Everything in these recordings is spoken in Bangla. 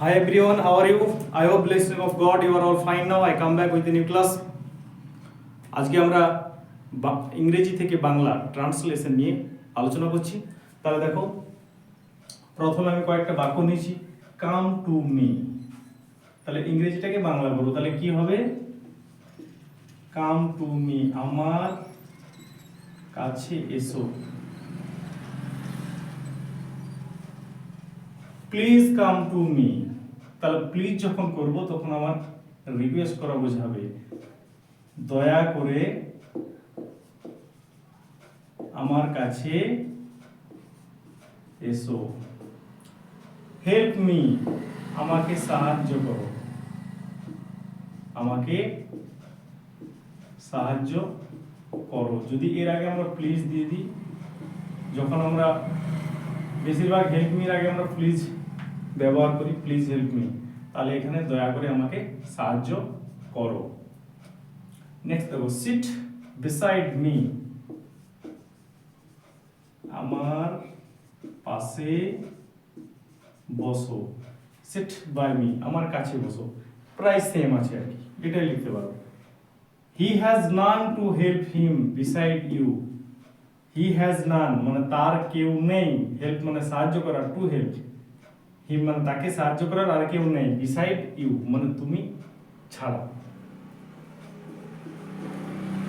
Hi everyone, how are you? I hope blessing of God you are all fine now. I come back with a new class. আজকে আমরা ইংরেজি থেকে বাংলা ট্রান্সলেশন নিয়ে আলোচনা করছি। তাহলে দেখো, প্রথমে আমি কয়েকটা বাক্য নিয়েছি। কাম টু মি, তাহলে ইংরেজিটাকে বাংলা করব, তাহলে কি হবে? কাম টু মি, আমার কাছে এসো। প্লিজ কাম টু মি, তাহলে প্লিজ যখন করব তখন আমার রিকোয়েস্ট করা বোঝাবে, দয়া করে আমার কাছে এসো। হেল্প মি, আমাকে সাহায্য করো, আমাকে সাহায্য করো। যদি এর আগে আমরা প্লিজ দিয়ে দিই, যখন আমরা বেশিরভাগ হেল্প মির আগে আমরা প্লিজ ব্যবহার করি, প্লিজ হেল্প মি, তাহলে এখানে দয়া করে আমাকে সাহায্য করো। নেক্সট দেখো, সিট বিসাইড মি, আমার পাশে বসো। সিট বাই মি, আমার কাছে বসো, প্রায় সেম আছে আর কি, এটাই লিখতে পারো। He has none to help him beside you. He has none মানে তার কেউ নেই, হেল্প মানে সাহায্য করা, টু হেল্প হিম মানে তাকে সাহায্য করার আর কেউ নেই, বিসাইড ইউ মানে তুমি ছাড়া।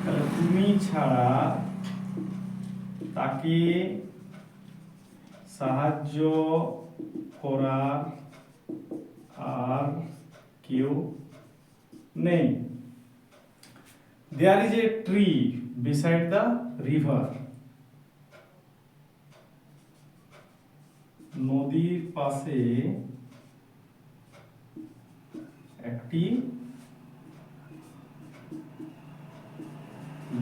তাহলে তুমি ছাড়া তাকে সাহায্য করার আর কেউ নেই। There is a tree beside the river. নদীর পাশে একটি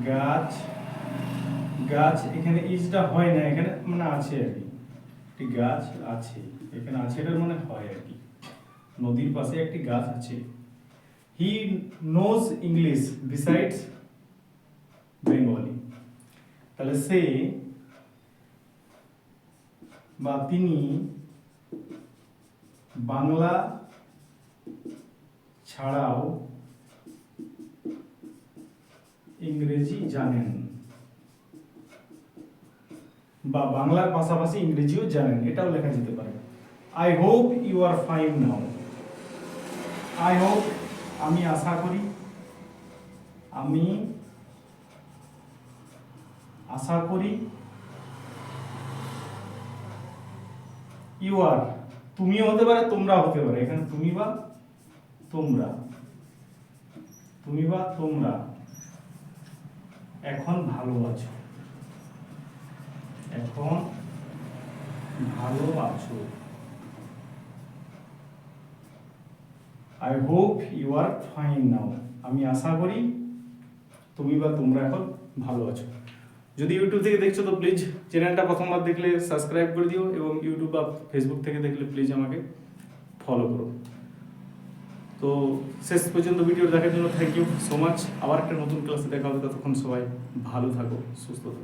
গাছ, গাছ এখানে ইজটা হয় না, এখানে মানে আছে আর কি, একটি গাছ আছে, এখানে আছে এটার মানে হয় আর কি, নদীর পাশে একটি গাছ আছে। He knows English besides Bengali, তাহলে সে বা তিনি বাংলা ছাড়াও ইংরেজি জানেন, বা বাংলার পাশাপাশি ইংরেজিও জানেন, এটাও লেখা যেতে পারে। I hope you are fine now. I hope আমি আশা করি, আমি আশা করি। ইউ আর তুমিও হতে পারে, তোমরা হতে পারে, এখানে তুমি বা তোমরা, তুমি বা তোমরা এখন ভালো আছো, এখন ভালো আছো। I hope you are fine now, আমি আশা করি তুমি বা তোমরা এখন ভালো আছো। যদি ইউটিউব থেকে দেখছো তো প্লিজ চ্যানেলটা প্রথমবার দেখলে সাবস্ক্রাইব করে দিও, এবং ইউটিউব বা ফেসবুক থেকে দেখলে প্লিজ আমাকে ফলো করো। তো শেষ পর্যন্ত ভিডিও দেখার জন্য থ্যাংক ইউ সো মাচ। আবার একটা নতুন ক্লাসে দেখা হবে, ততক্ষণ সবাই ভালো থাকো, সুস্থ থাকো।